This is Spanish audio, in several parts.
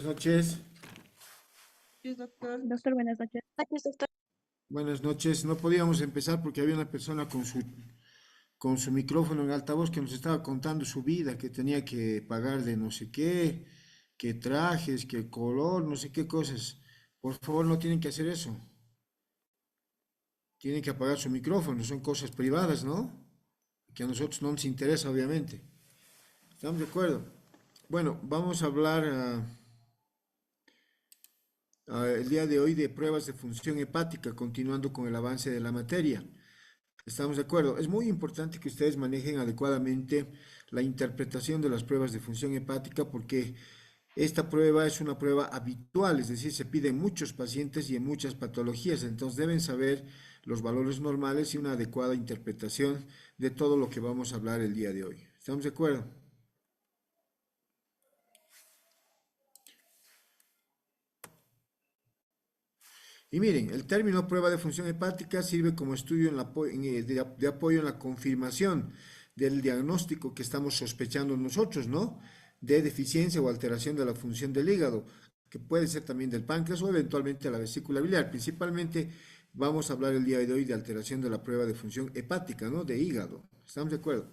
Buenas noches, Sí, doctor. Doctor, buenas noches. Gracias, doctor. buenas noches. No podíamos empezar porque había una persona con su micrófono en altavoz que nos estaba contando su vida, que tenía que pagar de no sé qué, que trajes, que color, no sé qué cosas. Por favor, no tienen que hacer eso. Tienen que apagar su micrófono, son cosas privadas, ¿no? Que a nosotros no nos interesa, obviamente. ¿Estamos de acuerdo? Bueno, vamos a hablar el día de hoy de pruebas de función hepática, continuando con el avance de la materia. Estamos de acuerdo. Es muy importante que ustedes manejen adecuadamente la interpretación de las pruebas de función hepática porque esta prueba es una prueba habitual, es decir, se pide en muchos pacientes y en muchas patologías, entonces deben saber los valores normales y una adecuada interpretación de todo lo que vamos a hablar el día de hoy. ¿Estamos de acuerdo? Y miren, el término prueba de función hepática sirve como estudio de apoyo en la confirmación del diagnóstico que estamos sospechando nosotros, ¿no? De deficiencia o alteración de la función del hígado, que puede ser también del páncreas o eventualmente la vesícula biliar. Principalmente vamos a hablar el día de hoy de alteración de la prueba de función hepática, ¿no? De hígado. ¿Estamos de acuerdo?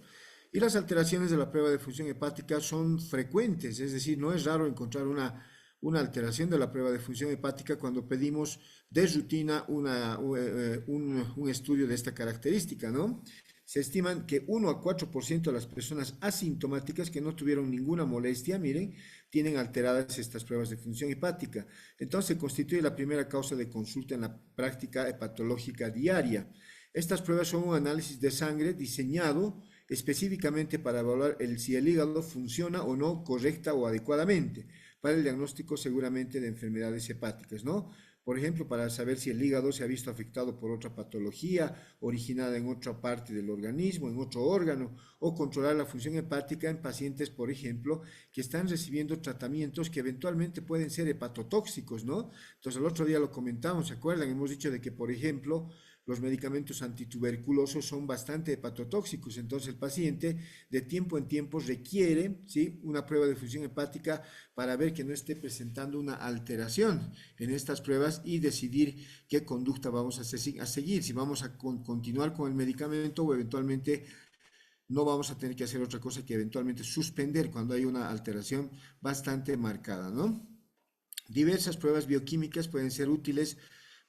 Y las alteraciones de la prueba de función hepática son frecuentes, es decir, no es raro encontrar una alteración de la prueba de función hepática cuando pedimos de rutina un estudio de esta característica, ¿no? Se estiman que 1 a 4% de las personas asintomáticas que no tuvieron ninguna molestia, miren, tienen alteradas estas pruebas de función hepática. Entonces constituye la primera causa de consulta en la práctica hepatológica diaria. Estas pruebas son un análisis de sangre diseñado específicamente para evaluar si el hígado funciona o no correcta o adecuadamente para el diagnóstico seguramente de enfermedades hepáticas, ¿no? Por ejemplo, para saber si el hígado se ha visto afectado por otra patología originada en otra parte del organismo, en otro órgano, o controlar la función hepática en pacientes, por ejemplo, que están recibiendo tratamientos que eventualmente pueden ser hepatotóxicos, ¿no? Entonces, el otro día lo comentamos, ¿se acuerdan? Hemos dicho de que, por ejemplo, los medicamentos antituberculosos son bastante hepatotóxicos, entonces el paciente de tiempo en tiempo requiere, ¿sí?, una prueba de función hepática para ver que no esté presentando una alteración en estas pruebas y decidir qué conducta vamos a seguir, si vamos a continuar con el medicamento o eventualmente no vamos a tener que hacer otra cosa que eventualmente suspender cuando hay una alteración bastante marcada, ¿no? Diversas pruebas bioquímicas pueden ser útiles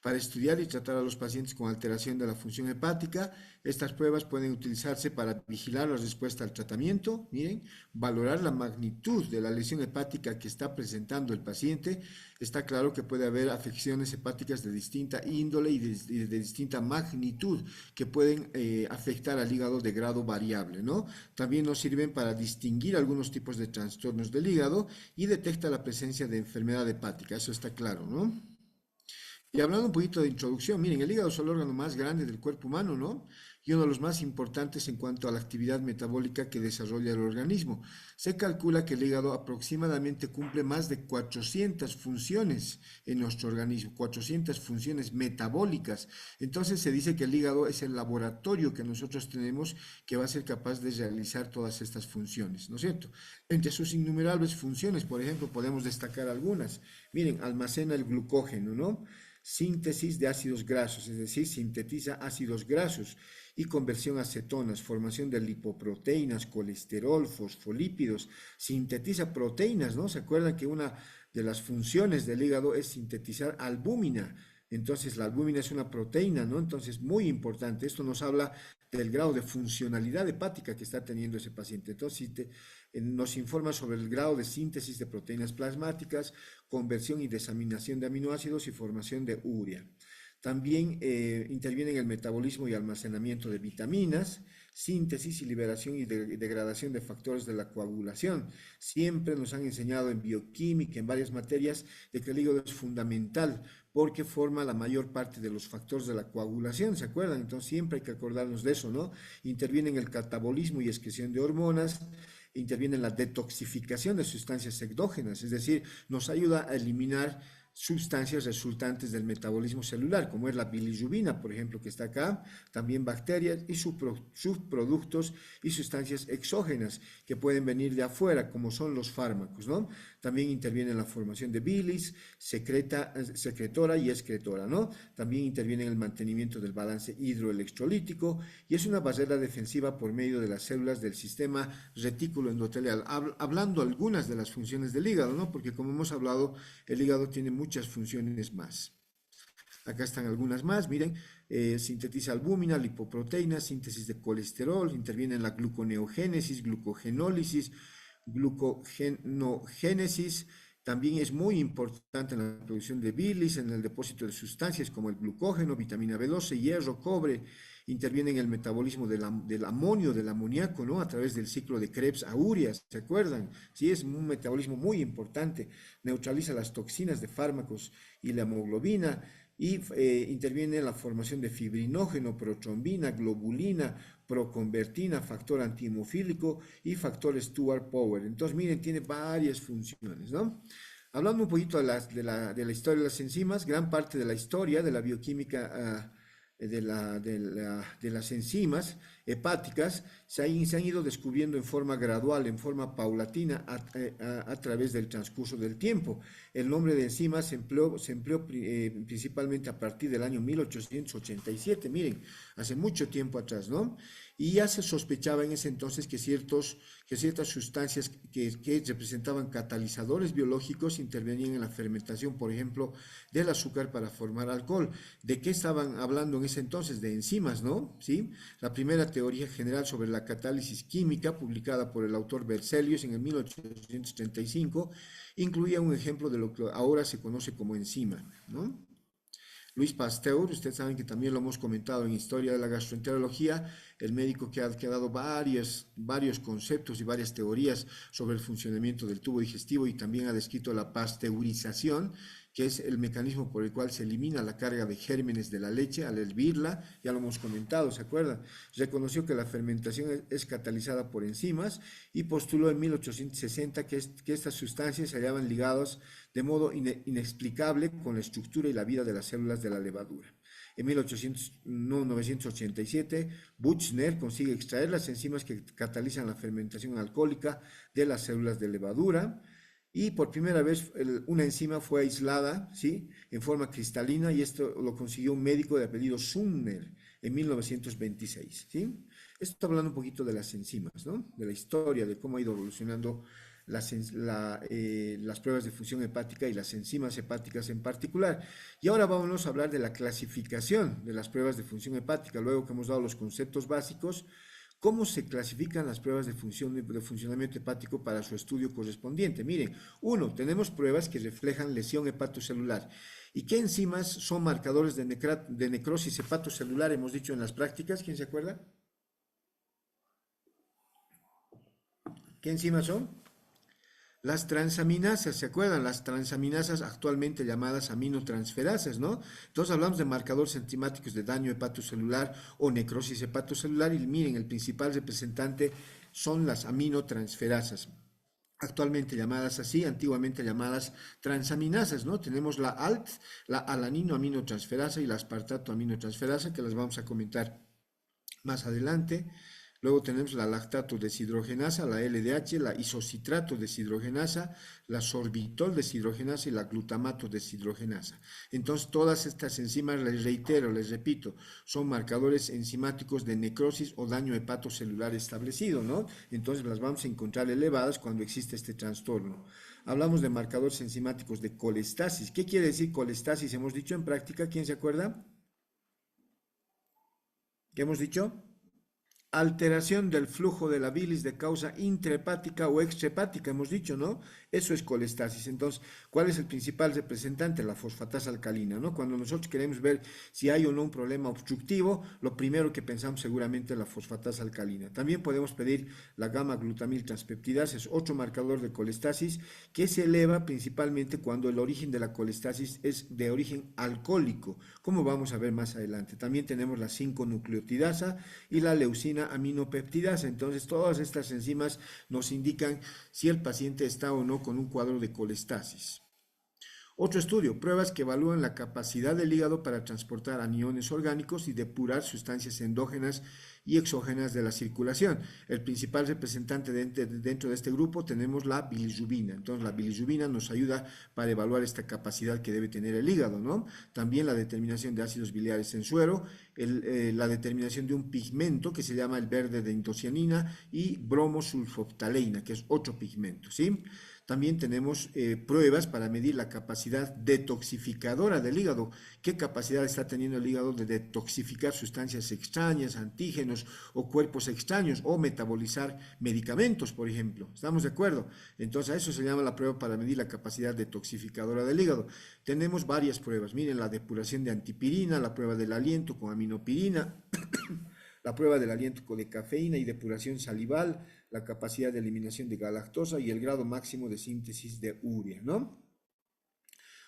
para estudiar y tratar a los pacientes con alteración de la función hepática. Estas pruebas pueden utilizarse para vigilar la respuesta al tratamiento, miren, valorar la magnitud de la lesión hepática que está presentando el paciente. Está claro que puede haber afecciones hepáticas de distinta índole y de distinta magnitud que pueden afectar al hígado de grado variable, ¿no? También nos sirven para distinguir algunos tipos de trastornos del hígado y detecta la presencia de enfermedad hepática, eso está claro, ¿no? Y hablando un poquito de introducción, miren, el hígado es el órgano más grande del cuerpo humano, ¿no? Y uno de los más importantes en cuanto a la actividad metabólica que desarrolla el organismo. Se calcula que el hígado aproximadamente cumple más de 400 funciones en nuestro organismo, 400 funciones metabólicas. Entonces se dice que el hígado es el laboratorio que nosotros tenemos que va a ser capaz de realizar todas estas funciones, ¿no es cierto? Entre sus innumerables funciones, por ejemplo, podemos destacar algunas. Miren, almacena el glucógeno, ¿no? Síntesis de ácidos grasos, es decir, sintetiza ácidos grasos y conversión a cetonas, formación de lipoproteínas, colesterol, fosfolípidos, sintetiza proteínas, ¿no? ¿Se acuerdan que una de las funciones del hígado es sintetizar albúmina? Entonces, la albúmina es una proteína, ¿no? Entonces, muy importante. Esto nos habla del grado de funcionalidad hepática que está teniendo ese paciente. Entonces, nos informa sobre el grado de síntesis de proteínas plasmáticas, conversión y desaminación de aminoácidos y formación de urea. También interviene en el metabolismo y almacenamiento de vitaminas, síntesis y liberación y degradación de factores de la coagulación. Siempre nos han enseñado en bioquímica, en varias materias, de que el hígado es fundamental porque forma la mayor parte de los factores de la coagulación, ¿se acuerdan? Entonces siempre hay que acordarnos de eso, ¿no? Interviene en el catabolismo y excreción de hormonas, interviene en la detoxificación de sustancias exógenas, es decir, nos ayuda a eliminar sustancias resultantes del metabolismo celular, como es la bilirrubina, por ejemplo, que está acá, también bacterias y subproductos y sustancias exógenas que pueden venir de afuera, como son los fármacos, ¿no? También interviene en la formación de bilis, secretora y excretora, ¿no? También interviene en el mantenimiento del balance hidroelectrolítico y es una barrera defensiva por medio de las células del sistema retículo endotelial. Hablando algunas de las funciones del hígado, ¿no? Porque como hemos hablado, el hígado tiene muchas funciones más. Acá están algunas más, miren, sintetiza albúmina, lipoproteínas, síntesis de colesterol, interviene en la gluconeogénesis, glucogenólisis, glucogenogénesis, también es muy importante en la producción de bilis, en el depósito de sustancias como el glucógeno, vitamina B12, hierro, cobre, interviene en el metabolismo del amonio, del amoníaco, ¿no? A través del ciclo de Krebs-Aureas, ¿se acuerdan? Sí, es un metabolismo muy importante, neutraliza las toxinas de fármacos y la hemoglobina, y interviene en la formación de fibrinógeno, protrombina, globulina, proconvertina, factor antihemofílico y factor Stuart Power. Entonces, miren, tiene varias funciones, ¿no? Hablando un poquito de la historia de las enzimas, gran parte de la historia de la bioquímica de las enzimas hepáticas se han ido descubriendo en forma gradual, en forma paulatina, a través del transcurso del tiempo. El nombre de enzimas se empleó principalmente a partir del año 1887, miren, hace mucho tiempo atrás, ¿no? Y ya se sospechaba en ese entonces que ciertas sustancias que representaban catalizadores biológicos intervenían en la fermentación, por ejemplo, del azúcar para formar alcohol. ¿De qué estaban hablando en ese entonces? De enzimas, ¿no? ¿Sí? La primera teoría general sobre la catálisis química, publicada por el autor Berzelius en el 1835, incluía un ejemplo de lo que ahora se conoce como enzima, ¿no? Luis Pasteur, ustedes saben que también lo hemos comentado en Historia de la Gastroenterología, el médico que ha dado varios conceptos y varias teorías sobre el funcionamiento del tubo digestivo y también ha descrito la pasteurización, que es el mecanismo por el cual se elimina la carga de gérmenes de la leche al hervirla, ya lo hemos comentado, ¿se acuerdan? Reconoció que la fermentación es catalizada por enzimas y postuló en 1860 que estas sustancias se hallaban ligadas de modo inexplicable con la estructura y la vida de las células de la levadura. En 1987, Buchner consigue extraer las enzimas que catalizan la fermentación alcohólica de las células de levadura y por primera vez una enzima fue aislada, ¿sí?, en forma cristalina, y esto lo consiguió un médico de apellido Sumner en 1926, ¿sí? Esto está hablando un poquito de las enzimas, ¿no? De la historia, de cómo ha ido evolucionando las pruebas de función hepática y las enzimas hepáticas en particular. Y ahora vámonos a hablar de la clasificación de las pruebas de función hepática, luego que hemos dado los conceptos básicos. ¿Cómo se clasifican las pruebas de funcionamiento hepático para su estudio correspondiente? Miren, uno, tenemos pruebas que reflejan lesión hepatocelular. ¿Y qué enzimas son marcadores de necrosis hepatocelular? Hemos dicho en las prácticas, ¿quién se acuerda? ¿Qué enzimas son? Las transaminasas, ¿se acuerdan? Las transaminasas actualmente llamadas aminotransferasas, ¿no? Entonces hablamos de marcadores enzimáticos de daño hepatocelular o necrosis hepatocelular y miren, el principal representante son las aminotransferasas, actualmente llamadas así, antiguamente llamadas transaminasas, ¿no? Tenemos la ALT, la alanino aminotransferasa y la aspartato aminotransferasa, que las vamos a comentar más adelante. Luego tenemos la lactato deshidrogenasa, la LDH, la isocitrato deshidrogenasa, la sorbitol deshidrogenasa y la glutamato deshidrogenasa. Entonces, todas estas enzimas, les reitero, les repito, son marcadores enzimáticos de necrosis o daño hepatocelular establecido, ¿no? Entonces, las vamos a encontrar elevadas cuando existe este trastorno. Hablamos de marcadores enzimáticos de colestasis. ¿Qué quiere decir colestasis? Hemos dicho en práctica, ¿quién se acuerda? ¿Qué hemos dicho? Alteración del flujo de la bilis de causa intrahepática o extrahepática, hemos dicho, ¿no? Eso es colestasis. Entonces, ¿cuál es el principal representante? La fosfatasa alcalina, ¿no? Cuando nosotros queremos ver si hay o no un problema obstructivo, lo primero que pensamos seguramente es la fosfatasa alcalina. También podemos pedir la gamma-glutamil transpeptidasa, es otro marcador de colestasis que se eleva principalmente cuando el origen de la colestasis es de origen alcohólico, como vamos a ver más adelante. También tenemos la 5-nucleotidasa y la leucina aminopeptidasa. Entonces, todas estas enzimas nos indican si el paciente está o no con un cuadro de colestasis. Otro estudio, pruebas que evalúan la capacidad del hígado para transportar aniones orgánicos y depurar sustancias endógenas y exógenas de la circulación. El principal representante dentro de este grupo tenemos la bilirrubina. Entonces, la bilirrubina nos ayuda para evaluar esta capacidad que debe tener el hígado, ¿no? También la determinación de ácidos biliares en suero, la determinación de un pigmento que se llama el verde de indocianina y bromosulfoftaleína, que es otro pigmento, ¿sí? También tenemos pruebas para medir la capacidad detoxificadora del hígado. ¿Qué capacidad está teniendo el hígado de detoxificar sustancias extrañas, antígenos o cuerpos extraños o metabolizar medicamentos, por ejemplo? ¿Estamos de acuerdo? Entonces, a eso se llama la prueba para medir la capacidad detoxificadora del hígado. Tenemos varias pruebas. Miren, la depuración de antipirina, la prueba del aliento con aminopirina, la prueba del aliento de cafeína y depuración salival, la capacidad de eliminación de galactosa y el grado máximo de síntesis de urea, ¿no?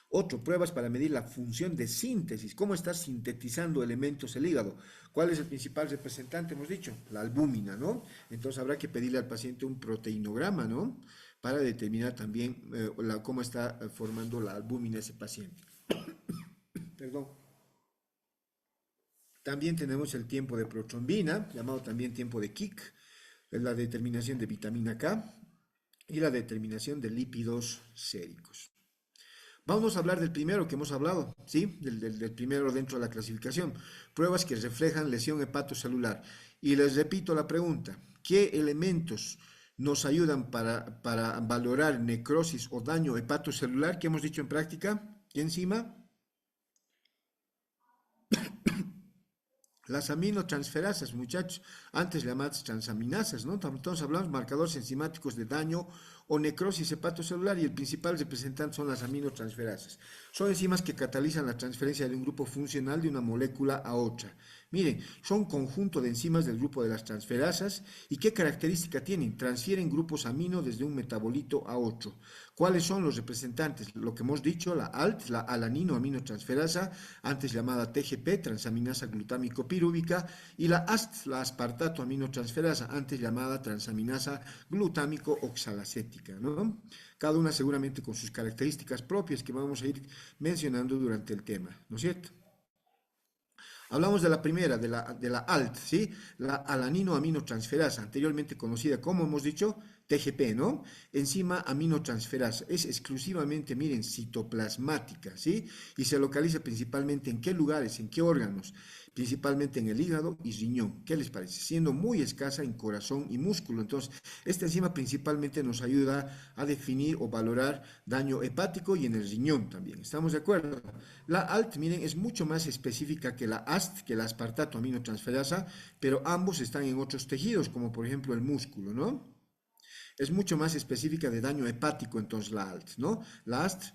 Otro, pruebas para medir la función de síntesis, cómo está sintetizando elementos el hígado. ¿Cuál es el principal representante? Hemos dicho, la albúmina, ¿no? Entonces habrá que pedirle al paciente un proteinograma, ¿no? Para determinar también cómo está formando la albúmina ese paciente. Perdón. También tenemos el tiempo de protrombina, llamado también tiempo de Kick, la determinación de vitamina K y la determinación de lípidos séricos. Vamos a hablar del primero que hemos hablado, ¿sí? Del primero dentro de la clasificación. Pruebas que reflejan lesión hepatocelular. Y les repito la pregunta, ¿qué elementos nos ayudan para valorar necrosis o daño hepatocelular? ¿Qué hemos dicho en práctica? ¿Y encima? Las aminotransferasas, muchachos, antes llamadas transaminasas, ¿no? Entonces hablamos marcadores enzimáticos de daño o necrosis hepatocelular y el principal representante son las aminotransferasas. Son enzimas que catalizan la transferencia de un grupo funcional de una molécula a otra. Miren, son un conjunto de enzimas del grupo de las transferasas y ¿qué característica tienen? Transfieren grupos amino desde un metabolito a otro. ¿Cuáles son los representantes? Lo que hemos dicho, la ALT, la alanino-aminotransferasa, antes llamada TGP, transaminasa glutámico pirúvica, y la AST, la aspartato-aminotransferasa, antes llamada transaminasa glutámico oxalacética, ¿no? Cada una seguramente con sus características propias que vamos a ir mencionando durante el tema, ¿no es cierto? Hablamos de la primera, de la ALT, ¿sí? La alanino-aminotransferasa, anteriormente conocida como hemos dicho, TGP, ¿no? Enzima aminotransferasa, es exclusivamente, miren, citoplasmática, ¿sí? Y se localiza principalmente en qué lugares, en qué órganos, principalmente en el hígado y riñón. ¿Qué les parece? Siendo muy escasa en corazón y músculo. Entonces, esta enzima principalmente nos ayuda a definir o valorar daño hepático y en el riñón también. ¿Estamos de acuerdo? La ALT, miren, es mucho más específica que la AST, que la aspartato aminotransferasa, pero ambos están en otros tejidos, como por ejemplo el músculo, ¿no? Es mucho más específica de daño hepático, entonces la ALT, ¿no? La AST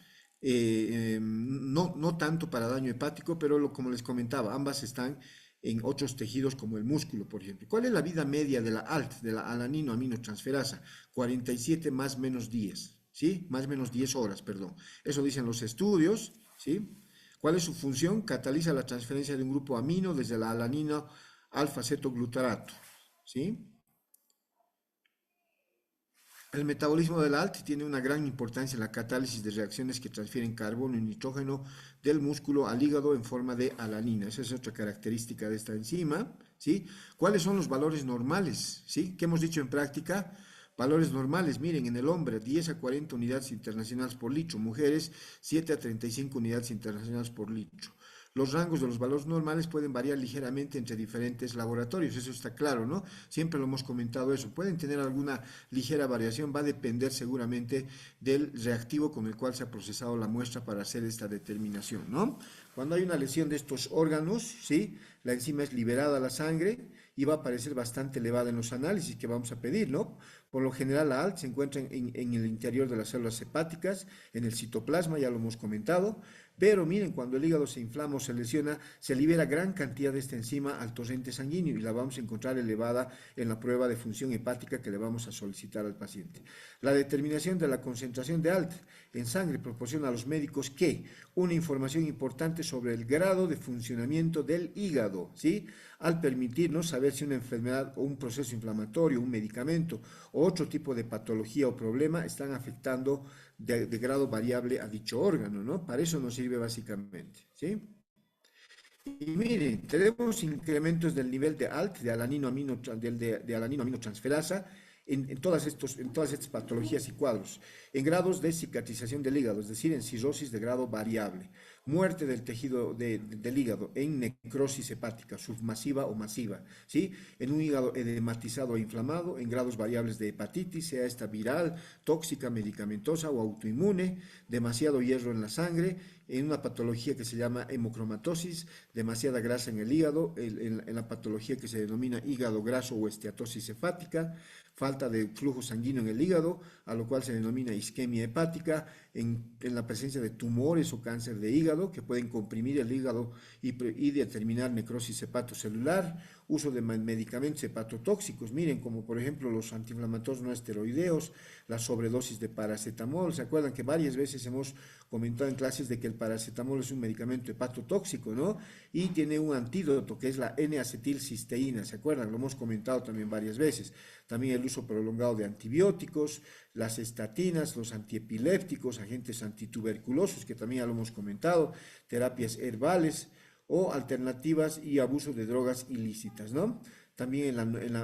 no tanto para daño hepático, pero como les comentaba, ambas están en otros tejidos como el músculo, por ejemplo. ¿Cuál es la vida media de la ALT, de la alanino-aminotransferasa? 47 más menos 10, ¿sí? Más menos 10 horas, perdón. Eso dicen los estudios, ¿sí? ¿Cuál es su función? Cataliza la transferencia de un grupo amino desde la alanina alfa-cetoglutarato, ¿sí? El metabolismo del ALT tiene una gran importancia en la catálisis de reacciones que transfieren carbono y nitrógeno del músculo al hígado en forma de alanina. Esa es otra característica de esta enzima, ¿sí? ¿Cuáles son los valores normales? ¿Sí? ¿Qué hemos dicho en práctica? Valores normales, miren, en el hombre 10 a 40 unidades internacionales por litro, mujeres 7 a 35 unidades internacionales por litro. Los rangos de los valores normales pueden variar ligeramente entre diferentes laboratorios, eso está claro, ¿no? Siempre lo hemos comentado eso. Pueden tener alguna ligera variación, va a depender seguramente del reactivo con el cual se ha procesado la muestra para hacer esta determinación, ¿no? Cuando hay una lesión de estos órganos, ¿sí? La enzima es liberada a la sangre y va a aparecer bastante elevada en los análisis que vamos a pedir, ¿no? Por lo general la ALT se encuentra en el interior de las células hepáticas, en el citoplasma, ya lo hemos comentado, pero miren, cuando el hígado se inflama o se lesiona, se libera gran cantidad de esta enzima al torrente sanguíneo y la vamos a encontrar elevada en la prueba de función hepática que le vamos a solicitar al paciente. La determinación de la concentración de ALT en sangre proporciona a los médicos ¿qué? Una información importante sobre el grado de funcionamiento del hígado, ¿sí? Al permitirnos saber si una enfermedad o un proceso inflamatorio, un medicamento o otro tipo de patología o problema están afectando de grado variable a dicho órgano, ¿no? Para eso nos sirve básicamente, ¿sí? Y miren, tenemos incrementos del nivel de ALT, de alanino aminotransferasa, en todas estas patologías y cuadros, en grados de cicatrización del hígado, es decir, en cirrosis de grado variable, muerte del tejido del hígado, en necrosis hepática submasiva o masiva, ¿sí? En un hígado edematizado o inflamado, en grados variables de hepatitis, sea esta viral, tóxica, medicamentosa o autoinmune, demasiado hierro en la sangre, en una patología que se llama hemocromatosis, demasiada grasa en el hígado, en la patología que se denomina hígado graso o esteatosis hepática, falta de flujo sanguíneo en el hígado, a lo cual se denomina isquemia hepática, en la presencia de tumores o cáncer de hígado que pueden comprimir el hígado y determinar necrosis hepatocelular, uso de medicamentos hepatotóxicos, miren, como por ejemplo los antiinflamatorios no esteroideos, la sobredosis de paracetamol. ¿Se acuerdan que varias veces hemos comentado en clases de que el paracetamol es un medicamento hepatotóxico, ¿no? Y tiene un antídoto que es la N-acetilcisteína, ¿se acuerdan? Lo hemos comentado también varias veces. También el uso prolongado de antibióticos, las estatinas, los antiepilépticos, agentes antituberculosos, que también ya lo hemos comentado, terapias herbales o alternativas y abuso de drogas ilícitas, ¿no? También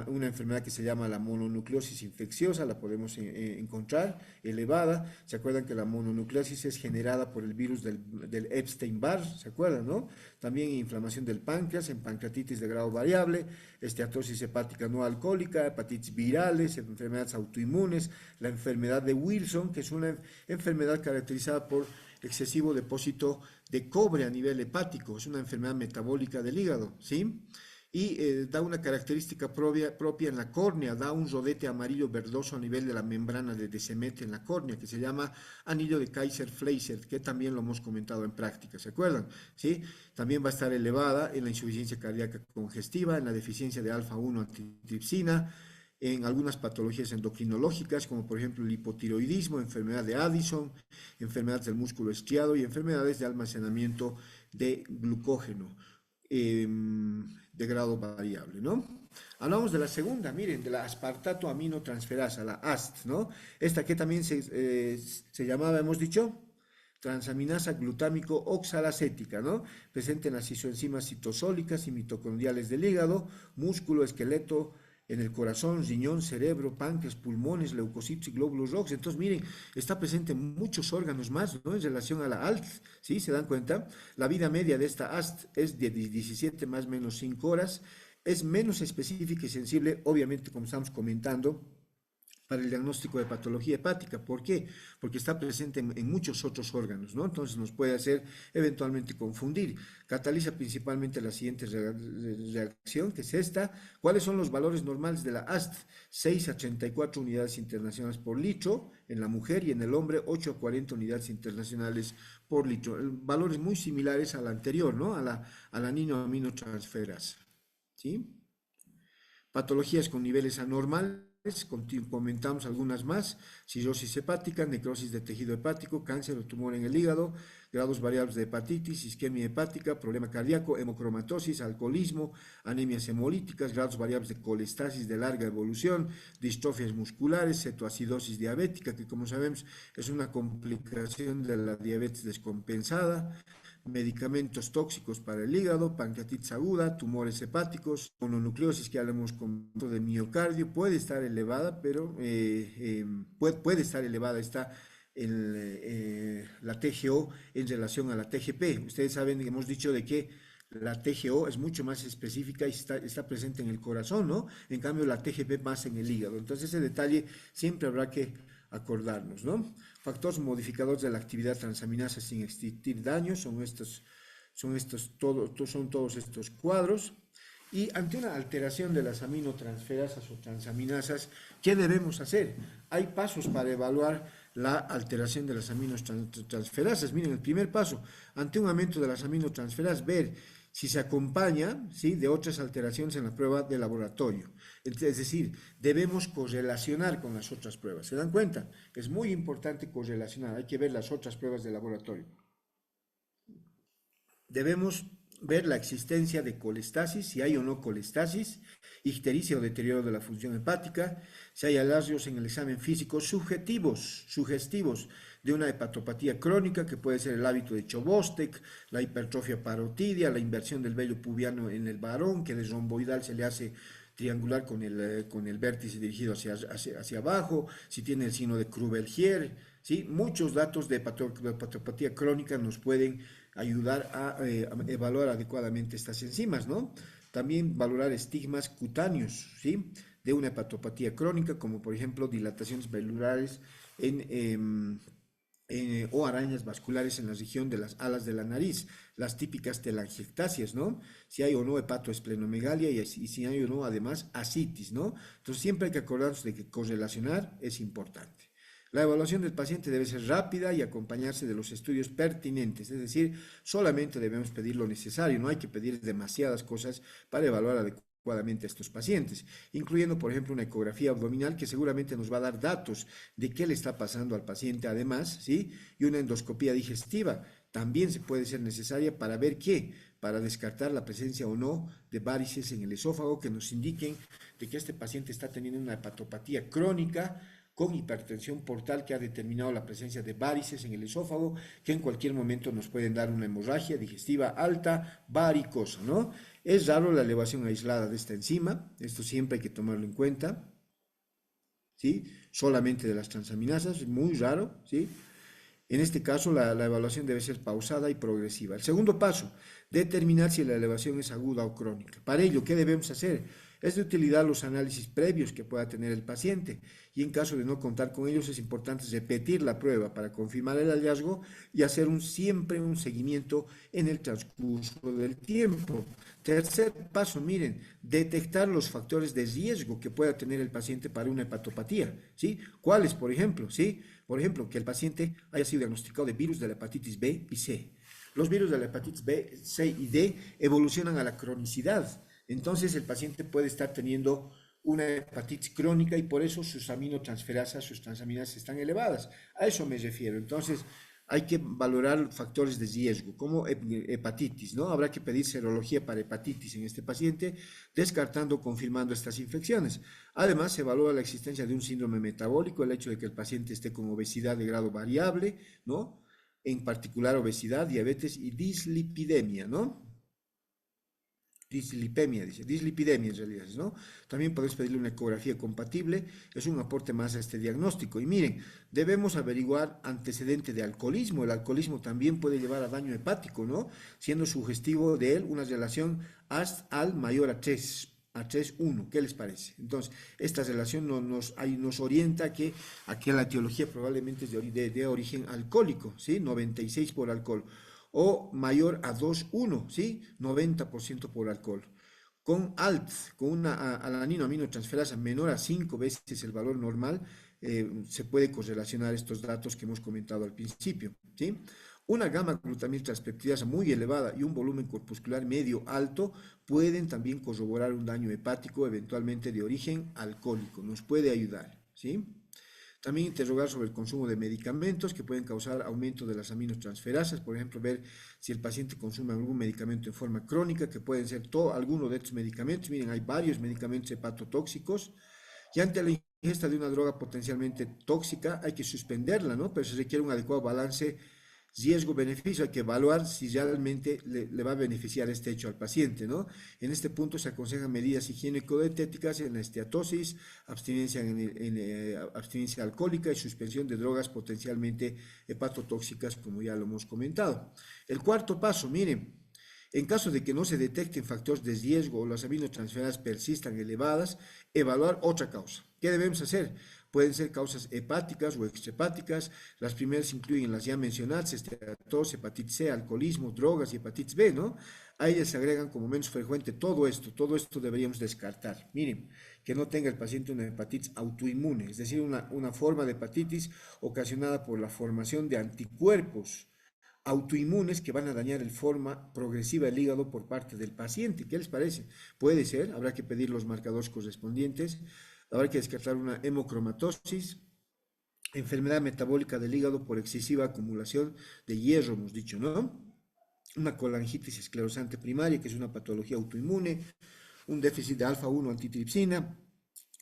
una enfermedad que se llama la mononucleosis infecciosa, la podemos encontrar elevada. ¿Se acuerdan que la mononucleosis es generada por el virus del Epstein-Barr? ¿Se acuerdan, no? También inflamación del páncreas, en pancreatitis de grado variable, esteatosis hepática no alcohólica, hepatitis virales, enfermedades autoinmunes, la enfermedad de Wilson, que es una enfermedad caracterizada por excesivo depósito de cobre a nivel hepático, es una enfermedad metabólica del hígado, ¿sí? Y da una característica propia en la córnea, da un rodete amarillo verdoso a nivel de la membrana de se mete en la córnea, que se llama anillo de Kaiser-Fleischer, que también lo hemos comentado en práctica, ¿se acuerdan? ¿Sí? También va a estar elevada en la insuficiencia cardíaca congestiva, en la deficiencia de alfa-1 antitripsina, en algunas patologías endocrinológicas, como por ejemplo el hipotiroidismo, enfermedad de Addison, enfermedades del músculo estriado y enfermedades de almacenamiento de glucógeno de grado variable, ¿no? Hablamos de la segunda, miren, de la aspartato aminotransferasa, la AST, ¿no? Esta que también se llamaba, hemos dicho, transaminasa glutámico oxalacética, ¿no? Presente en las isoenzimas citosólicas y mitocondriales del hígado, músculo, esqueleto, en el corazón, riñón, cerebro, páncreas, pulmones, leucocitos y glóbulos rojos. Entonces, miren, está presente en muchos órganos más, ¿no? En relación a la ALT, ¿sí? ¿Se dan cuenta? La vida media de esta AST es de 17 más o menos 5 horas. Es menos específica y sensible, obviamente, como estamos comentando, para el diagnóstico de patología hepática. ¿Por qué? Porque está presente en muchos otros órganos, ¿no? Entonces nos puede hacer eventualmente confundir. Cataliza principalmente la siguiente reacción, que es esta. ¿Cuáles son los valores normales de la AST? 6 a 34 unidades internacionales por litro en la mujer y en el hombre 8 a 40 unidades internacionales por litro. Valores muy similares a la anterior, ¿no? A la aminotransferasa, ¿sí? Patologías con niveles anormales, comentamos algunas más: cirrosis hepática, necrosis de tejido hepático, cáncer o tumor en el hígado, grados variables de hepatitis, isquemia hepática, problema cardíaco, hemocromatosis, alcoholismo, anemias hemolíticas, grados variables de colestasis de larga evolución, distrofias musculares, cetoacidosis diabética, que como sabemos es una complicación de la diabetes descompensada, medicamentos tóxicos para el hígado, pancreatitis aguda, tumores hepáticos, mononucleosis, que ya lo hemos comentado, de miocardio, puede estar elevada, pero puede estar elevada la TGO en relación a la TGP. Ustedes saben, hemos dicho de que la TGO es mucho más específica y está presente en el corazón, ¿no? En cambio, la TGP más en el hígado. Entonces, ese detalle siempre habrá que acordarnos, ¿no? Factores modificadores de la actividad transaminasa sin existir daño, son todos estos cuadros. Y ante una alteración de las aminotransferasas o transaminasas, ¿qué debemos hacer? Hay pasos para evaluar la alteración de las aminotransferasas. Miren, el primer paso, ante un aumento de las aminotransferasas, ver si se acompaña, ¿sí?, de otras alteraciones en la prueba de laboratorio. Es decir, debemos correlacionar con las otras pruebas. ¿Se dan cuenta? Es muy importante correlacionar, hay que ver las otras pruebas de laboratorio. Debemos ver la existencia de colestasis, si hay o no colestasis, ictericia o deterioro de la función hepática, si hay hallazgos en el examen físico sugestivos de una hepatopatía crónica, que puede ser el hábito de Chobostek, la hipertrofia parotidia, la inversión del vello pubiano en el varón, que de romboidal se le hace triangular con el vértice dirigido hacia abajo, si tiene el signo de Crubel-Gier, ¿sí? Muchos datos de hepatopatía crónica nos pueden ayudar a evaluar adecuadamente estas enzimas, ¿no? También valorar estigmas cutáneos, ¿sí? De una hepatopatía crónica, como por ejemplo dilataciones velulares o arañas vasculares en la región de las alas de la nariz, las típicas telangiectasias, ¿no? Si hay o no hepatoesplenomegalia y si hay o no, además, ascitis, ¿no? Entonces siempre hay que acordarnos de que correlacionar es importante. La evaluación del paciente debe ser rápida y acompañarse de los estudios pertinentes, es decir, solamente debemos pedir lo necesario, no hay que pedir demasiadas cosas para evaluar adecuadamente a estos pacientes, incluyendo, por ejemplo, una ecografía abdominal que seguramente nos va a dar datos de qué le está pasando al paciente, además, ¿sí? Y una endoscopía digestiva también se puede ser necesaria para ver qué, para descartar la presencia o no de varices en el esófago que nos indiquen de que este paciente está teniendo una hepatopatía crónica con hipertensión portal que ha determinado la presencia de varices en el esófago, que en cualquier momento nos pueden dar una hemorragia digestiva alta, varicosa, ¿no? Es raro la elevación aislada de esta enzima, esto siempre hay que tomarlo en cuenta, ¿sí? Solamente de las transaminasas, es muy raro, ¿sí? En este caso, la evaluación debe ser pausada y progresiva. El segundo paso, determinar si la elevación es aguda o crónica. Para ello, ¿qué debemos hacer? Es de utilidad los análisis previos que pueda tener el paciente y en caso de no contar con ellos es importante repetir la prueba para confirmar el hallazgo y hacer siempre un seguimiento en el transcurso del tiempo. Tercer paso, miren, detectar los factores de riesgo que pueda tener el paciente para una hepatopatía, ¿sí? ¿Cuáles, por ejemplo? ¿Sí? Por ejemplo, que el paciente haya sido diagnosticado de virus de la hepatitis B y C. Los virus de la hepatitis B, C y D evolucionan a la cronicidad. Entonces el paciente puede estar teniendo una hepatitis crónica y por eso sus aminotransferasas, sus transaminasas están elevadas. A eso me refiero. Entonces hay que valorar factores de riesgo, como hepatitis, ¿no? Habrá que pedir serología para hepatitis en este paciente, descartando o confirmando estas infecciones. Además, se evalúa la existencia de un síndrome metabólico, el hecho de que el paciente esté con obesidad de grado variable, ¿no? En particular obesidad, diabetes y dislipidemia, ¿no? Dislipidemia en realidad, ¿no? También podéis pedirle una ecografía compatible, es un aporte más a este diagnóstico. Y miren, debemos averiguar antecedente de alcoholismo. El alcoholismo también puede llevar a daño hepático, ¿no? Siendo sugestivo de él una relación AST-AL mayor a 3:1. ¿Qué les parece? Entonces, esta relación nos orienta a que la etiología probablemente es de origen alcohólico, ¿sí? 96 por alcohol o mayor a 2:1, ¿sí? 90% por alcohol. Con ALT, con una alanino aminotransferasa menor a 5 veces el valor normal, se puede correlacionar estos datos que hemos comentado al principio, ¿sí? Una gamma glutamil transpeptidasa muy elevada y un volumen corpuscular medio alto pueden también corroborar un daño hepático eventualmente de origen alcohólico, nos puede ayudar, ¿sí? También interrogar sobre el consumo de medicamentos que pueden causar aumento de las aminotransferasas, por ejemplo, ver si el paciente consume algún medicamento en forma crónica, que pueden ser alguno de estos medicamentos. Miren, hay varios medicamentos hepatotóxicos y ante la ingesta de una droga potencialmente tóxica hay que suspenderla, ¿no? Pero se requiere un adecuado balance riesgo-beneficio, hay que evaluar si realmente le va a beneficiar este hecho al paciente, ¿no? En este punto se aconsejan medidas higiénico-dietéticas en la esteatosis, abstinencia alcohólica y suspensión de drogas potencialmente hepatotóxicas, como ya lo hemos comentado. El cuarto paso, miren, en caso de que no se detecten factores de riesgo o las aminotransferasas persistan elevadas, evaluar otra causa. ¿Qué debemos hacer? Pueden ser causas hepáticas o extrahepáticas. Las primeras incluyen las ya mencionadas, esteatosis, hepatitis C, alcoholismo, drogas y hepatitis B, ¿no? A ellas se agregan como menos frecuente todo esto deberíamos descartar. Miren, que no tenga el paciente una hepatitis autoinmune, es decir, una forma de hepatitis ocasionada por la formación de anticuerpos autoinmunes que van a dañar de forma progresiva el hígado por parte del paciente. ¿Qué les parece? Puede ser, habrá que pedir los marcadores correspondientes, habrá que descartar una hemocromatosis, enfermedad metabólica del hígado por excesiva acumulación de hierro, hemos dicho, ¿no? una colangitis esclerosante primaria, que es una patología autoinmune, un déficit de alfa-1 antitripsina,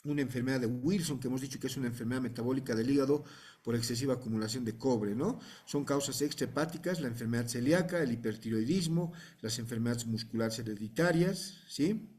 una enfermedad de Wilson, que hemos dicho que es una enfermedad metabólica del hígado por excesiva acumulación de cobre, ¿no? Son causas extrahepáticas, la enfermedad celíaca, el hipertiroidismo, las enfermedades musculares hereditarias, ¿sí?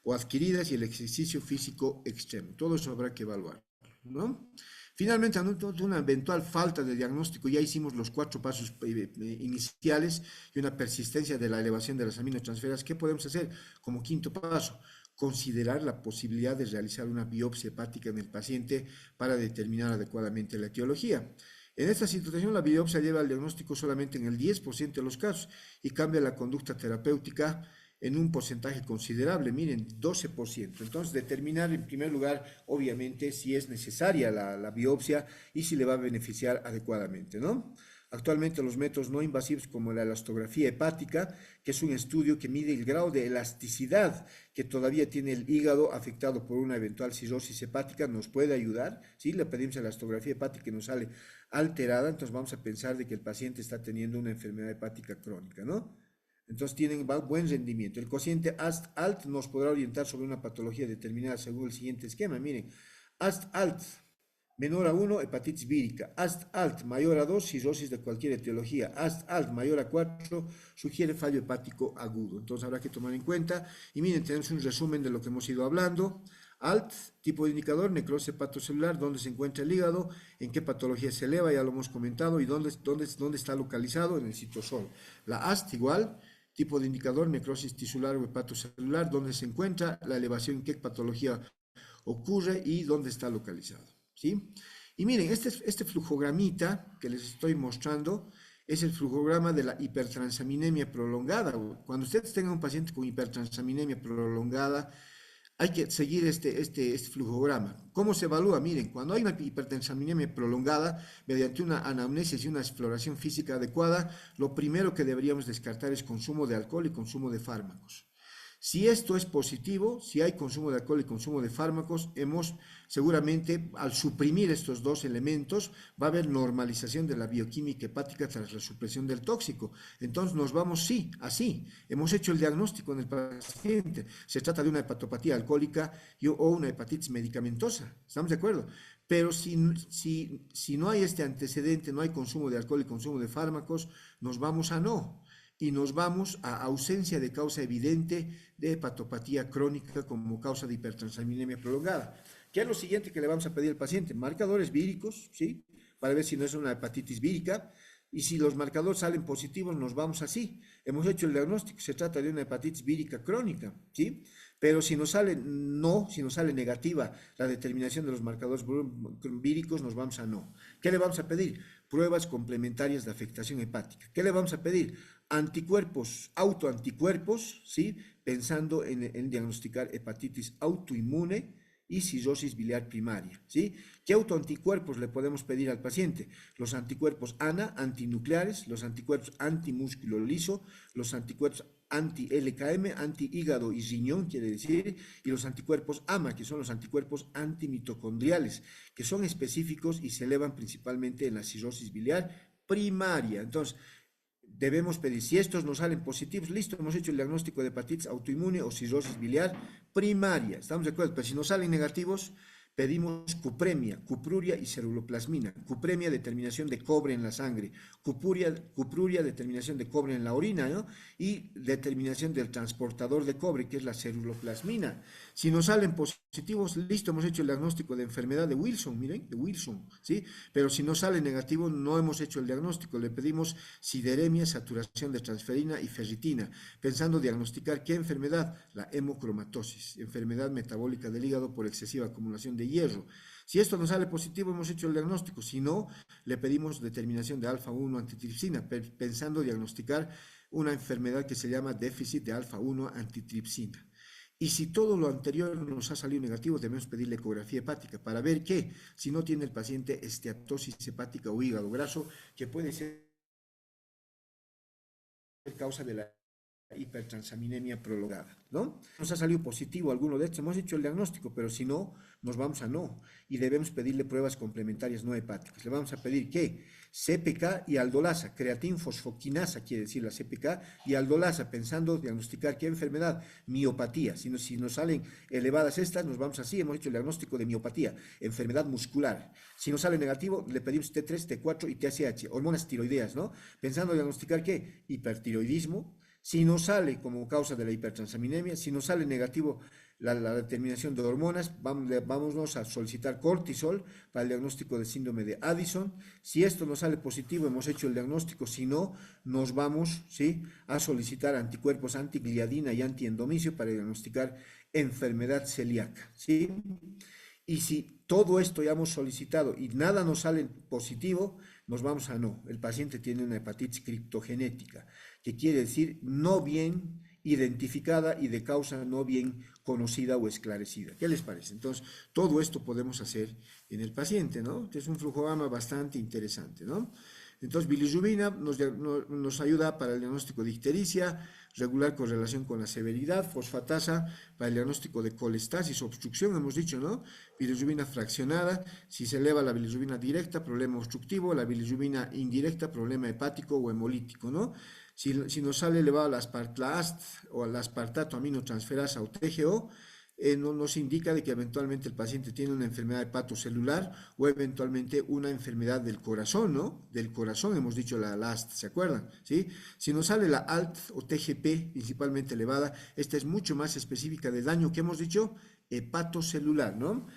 O adquiridas y el ejercicio físico extremo. Todo eso habrá que evaluar, ¿no? Finalmente, ante una eventual falta de diagnóstico, ya hicimos los 4 pasos iniciales y una persistencia de la elevación de las aminotransferas. ¿Qué podemos hacer como quinto paso? Considerar la posibilidad de realizar una biopsia hepática en el paciente para determinar adecuadamente la etiología. En esta situación, la biopsia lleva al diagnóstico solamente en el 10% de los casos y cambia la conducta terapéutica en un porcentaje considerable, miren, 12%. Entonces, determinar en primer lugar, obviamente, si es necesaria la biopsia y si le va a beneficiar adecuadamente, ¿no? Actualmente los métodos no invasivos como la elastografía hepática, que es un estudio que mide el grado de elasticidad que todavía tiene el hígado afectado por una eventual cirrosis hepática, nos puede ayudar. Si le pedimos elastografía hepática y nos sale alterada, entonces vamos a pensar de que el paciente está teniendo una enfermedad hepática crónica, ¿no? Entonces tienen buen rendimiento. El cociente AST-ALT nos podrá orientar sobre una patología determinada según el siguiente esquema. Miren, AST-ALT menor a 1, hepatitis vírica. AST-ALT mayor a 2, cirrosis de cualquier etiología. AST-ALT mayor a 4, sugiere fallo hepático agudo. Entonces habrá que tomar en cuenta. Y miren, tenemos un resumen de lo que hemos ido hablando. ALT, tipo de indicador, necrosis hepatocelular, dónde se encuentra el hígado, en qué patología se eleva, ya lo hemos comentado, y dónde está localizado en el citosol. La AST igual, tipo de indicador, necrosis tisular o hepatocelular, dónde se encuentra, la elevación, en qué patología ocurre y dónde está localizado, ¿sí? Y miren, este flujogramita que les estoy mostrando es el flujograma de la hipertransaminemia prolongada. Cuando ustedes tengan un paciente con hipertransaminemia prolongada, hay que seguir este flujograma. ¿Cómo se evalúa? Miren, cuando hay una hipertensión prolongada, mediante una anamnesis y una exploración física adecuada, lo primero que deberíamos descartar es consumo de alcohol y consumo de fármacos. Si esto es positivo, si hay consumo de alcohol y consumo de fármacos, seguramente al suprimir estos dos elementos va a haber normalización de la bioquímica hepática tras la supresión del tóxico. Entonces nos vamos, sí, así. Hemos hecho el diagnóstico en el paciente. Se trata de una hepatopatía alcohólica o una hepatitis medicamentosa. ¿Estamos de acuerdo? Pero si no hay este antecedente, no hay consumo de alcohol y consumo de fármacos, nos vamos a no. Y nos vamos a ausencia de causa evidente de hepatopatía crónica como causa de hipertransaminemia prolongada. ¿Qué es lo siguiente que le vamos a pedir al paciente? Marcadores víricos, ¿sí? Para ver si no es una hepatitis vírica. Y si los marcadores salen positivos, nos vamos así. Hemos hecho el diagnóstico, se trata de una hepatitis vírica crónica, ¿sí? Pero si nos sale no, si nos sale negativa la determinación de los marcadores víricos, nos vamos a no. ¿Qué le vamos a pedir? Pruebas complementarias de afectación hepática. ¿Qué le vamos a pedir? Anticuerpos, autoanticuerpos, ¿sí? Pensando en diagnosticar hepatitis autoinmune y cirrosis biliar primaria, ¿sí? ¿Qué autoanticuerpos le podemos pedir al paciente? Los anticuerpos ANA, antinucleares, los anticuerpos antimúsculo liso, los anticuerpos anti-LKM, anti-hígado y riñón, quiere decir, y los anticuerpos AMA, que son los anticuerpos antimitocondriales, que son específicos y se elevan principalmente en la cirrosis biliar primaria. Entonces, debemos pedir, si estos nos salen positivos, listo, hemos hecho el diagnóstico de hepatitis autoinmune o cirrosis biliar primaria, ¿estamos de acuerdo? Pero si nos salen negativos, pedimos cupremia, cupruria y ceruloplasmina. Cupremia, determinación de cobre en la sangre. Cupruria, determinación de cobre en la orina, ¿no? Y determinación del transportador de cobre, que es la ceruloplasmina. Si nos salen positivos, listo, hemos hecho el diagnóstico de enfermedad de Wilson, miren, de Wilson, ¿sí? Pero si no sale negativo, no hemos hecho el diagnóstico. Le pedimos sideremia, saturación de transferina y ferritina, pensando diagnosticar qué enfermedad, la hemocromatosis, enfermedad metabólica del hígado por excesiva acumulación de hierro. Si esto nos sale positivo, hemos hecho el diagnóstico. Si no, le pedimos determinación de alfa-1 antitripsina, pensando diagnosticar una enfermedad que se llama déficit de alfa-1 antitripsina. Y si todo lo anterior nos ha salido negativo, debemos pedirle ecografía hepática para ver que si no tiene el paciente esteatosis hepática o hígado graso, que puede ser causa de la hipertransaminemia prolongada, ¿no? Nos ha salido positivo alguno de estos, hemos hecho el diagnóstico, pero si no, nos vamos a no, y debemos pedirle pruebas complementarias no hepáticas. Le vamos a pedir que CPK y aldolasa, creatinfosfoquinasa quiere decir la CPK, y aldolasa, pensando diagnosticar qué enfermedad, miopatía. Si nos salen elevadas estas, nos vamos así, hemos hecho el diagnóstico de miopatía, enfermedad muscular. Si nos sale negativo, le pedimos T3, T4 y TSH, hormonas tiroideas, ¿no? Pensando diagnosticar qué, hipertiroidismo. Si nos sale como causa de la hipertransaminemia, si nos sale negativo la determinación de hormonas, vámonos a solicitar cortisol para el diagnóstico de síndrome de Addison. Si esto nos sale positivo, hemos hecho el diagnóstico. Si no, nos vamos, ¿sí?, a solicitar anticuerpos antigliadina y antiendomicio para diagnosticar enfermedad celíaca, ¿sí? Y si todo esto ya hemos solicitado y nada nos sale positivo, nos vamos a no. El paciente tiene una hepatitis criptogenética, que quiere decir no bien identificada y de causa no bien conocida o esclarecida. ¿Qué les parece? Entonces, todo esto podemos hacer en el paciente, ¿no? Es un flujograma bastante interesante, ¿no? Entonces, bilirrubina nos ayuda para el diagnóstico de ictericia, regular correlación con la severidad, fosfatasa para el diagnóstico de colestasis, obstrucción, hemos dicho, ¿no? Bilirrubina fraccionada, si se eleva la bilirrubina directa, problema obstructivo, la bilirrubina indirecta, problema hepático o hemolítico, ¿no? Si nos sale elevado la AST o la aspartato aminotransferasa o TGO, nos indica de que eventualmente el paciente tiene una enfermedad hepatocelular o eventualmente una enfermedad del corazón, ¿no? Del corazón, hemos dicho la AST, ¿se acuerdan? ¿Sí? Si nos sale la ALT o TGP principalmente elevada, esta es mucho más específica de daño que hemos dicho hepatocelular, ¿no?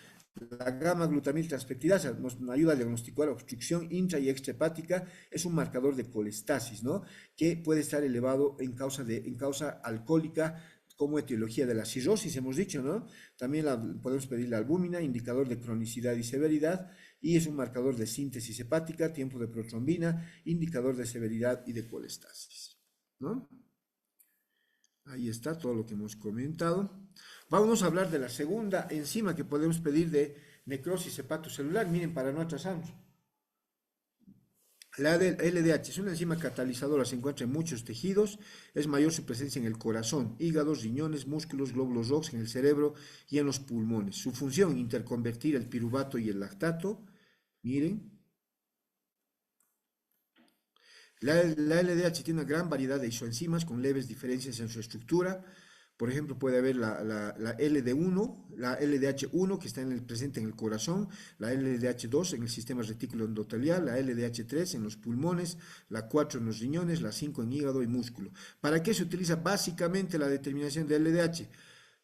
La gamma-glutamil transpeptidasa nos ayuda a diagnosticar obstrucción intra y extrahepática, es un marcador de colestasis, ¿no? Que puede estar elevado en causa alcohólica, como etiología de la cirrosis, hemos dicho, ¿no? También podemos pedir la albúmina, indicador de cronicidad y severidad, y es un marcador de síntesis hepática, tiempo de protrombina, indicador de severidad y de colestasis, ¿no? Ahí está todo lo que hemos comentado. Vamos a hablar de la segunda enzima que podemos pedir de necrosis hepatocelular. Miren, para no atrasarnos. La LDH es una enzima catalizadora, se encuentra en muchos tejidos, es mayor su presencia en el corazón, hígados, riñones, músculos, glóbulos rojos, en el cerebro y en los pulmones. Su función, interconvertir el piruvato y el lactato. Miren. La LDH tiene una gran variedad de isoenzimas con leves diferencias en su estructura. Por ejemplo, puede haber la LD1, la LDH1 que está presente en el corazón, la LDH2 en el sistema retículo endotelial, la LDH3 en los pulmones, la 4 en los riñones, la 5 en hígado y músculo. ¿Para qué se utiliza básicamente la determinación de LDH?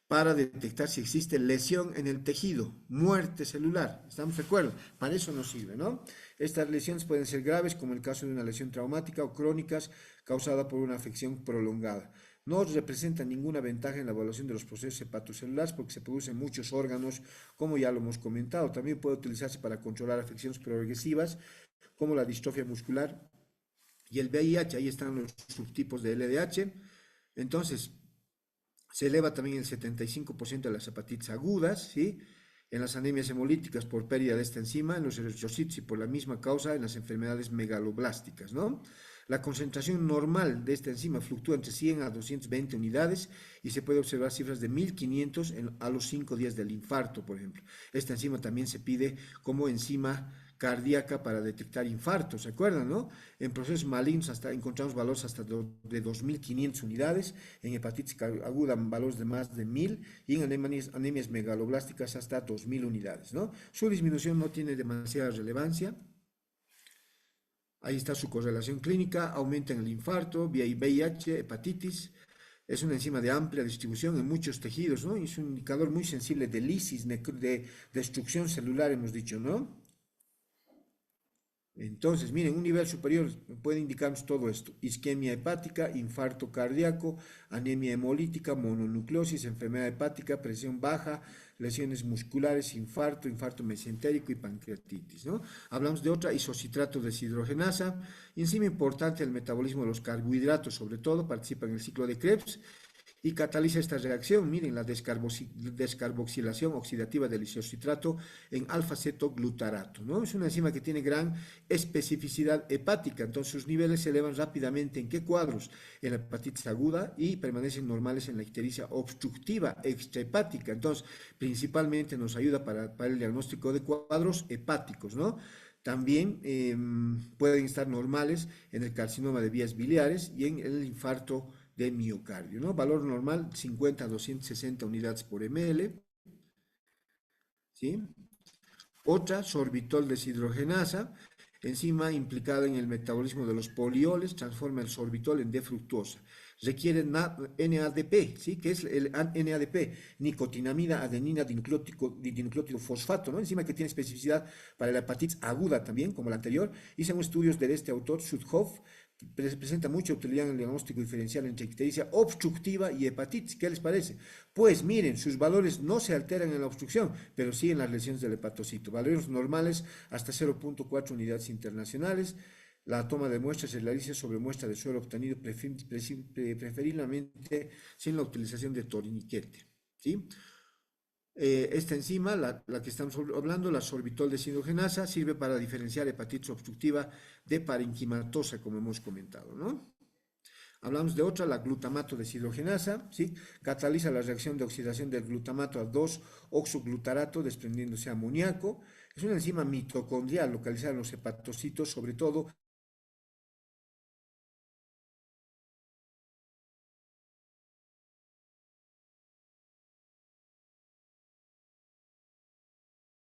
Para detectar si existe lesión en el tejido, muerte celular. ¿Estamos de acuerdo? Para eso nos sirve, ¿no? Estas lesiones pueden ser graves, como el caso de una lesión traumática, o crónicas causada por una afección prolongada. No representa ninguna ventaja en la evaluación de los procesos hepatocelulares porque se producen muchos órganos, como ya lo hemos comentado. También puede utilizarse para controlar afecciones progresivas, como la distrofia muscular y el VIH. Ahí están los subtipos de LDH. Entonces, se eleva también el 75% de las hepatitis agudas, ¿sí? En las anemias hemolíticas por pérdida de esta enzima, en los eritrocitos y por la misma causa en las enfermedades megaloblásticas, ¿no? La concentración normal de esta enzima fluctúa entre 100 a 220 unidades y se puede observar cifras de 1500 a los 5 días del infarto, por ejemplo. Esta enzima también se pide como enzima cardíaca para detectar infartos, ¿se acuerdan, no? En procesos malignos encontramos valores hasta de 2500 unidades, en hepatitis aguda valores de más de 1000 y en anemias megaloblásticas hasta 2000 unidades, ¿no? Su disminución no tiene demasiada relevancia. Ahí está su correlación clínica, aumenta en el infarto, VIH, hepatitis. Es una enzima de amplia distribución en muchos tejidos, ¿no? Y es un indicador muy sensible de lisis, de destrucción celular, hemos dicho, ¿no? Entonces, miren, un nivel superior puede indicarnos todo esto: isquemia hepática, infarto cardíaco, anemia hemolítica, mononucleosis, enfermedad hepática, presión baja, lesiones musculares, infarto mesentérico y pancreatitis, ¿no? Hablamos de otra, isocitrato deshidrogenasa, enzima importante del metabolismo de los carbohidratos, sobre todo, participa en el ciclo de Krebs y cataliza esta reacción, miren, la descarboxilación oxidativa del isocitrato en alfa-cetoglutarato, ¿no? Es una enzima que tiene gran especificidad hepática, entonces sus niveles se elevan rápidamente. ¿En qué cuadros? En la hepatitis aguda y permanecen normales en la ictericia obstructiva extrahepática. Entonces, principalmente nos ayuda para el diagnóstico de cuadros hepáticos, ¿no? También pueden estar normales en el carcinoma de vías biliares y en el infarto de miocardio, ¿no? Valor normal 50 a 260 unidades por ml, ¿sí? Otra, sorbitol deshidrogenasa, enzima implicada en el metabolismo de los polioles, transforma el sorbitol en D-fructuosa. Requiere NADP, ¿sí? Que es el NADP, nicotinamida adenina dinucleótido fosfato, ¿no? Enzima que tiene especificidad para la hepatitis aguda también, como la anterior. Y según estudios de este autor, Sudhoff, presenta mucha utilidad en el diagnóstico diferencial entre ictericia obstructiva y hepatitis. ¿Qué les parece? Pues miren, sus valores no se alteran en la obstrucción, pero sí en las lesiones del hepatocito. Valores normales hasta 0.4 unidades internacionales. La toma de muestras se realiza sobre muestra de suero obtenido preferiblemente sin la utilización de torniquete, ¿sí? Esta enzima, la que estamos hablando, la sorbitol deshidrogenasa, sirve para diferenciar hepatitis obstructiva de parenquimatosa, como hemos comentado, ¿no? Hablamos de otra, la glutamato deshidrogenasa, ¿sí? Cataliza la reacción de oxidación del glutamato a 2-oxoglutarato, desprendiéndose amoníaco. Es una enzima mitocondrial localizada en los hepatocitos, sobre todo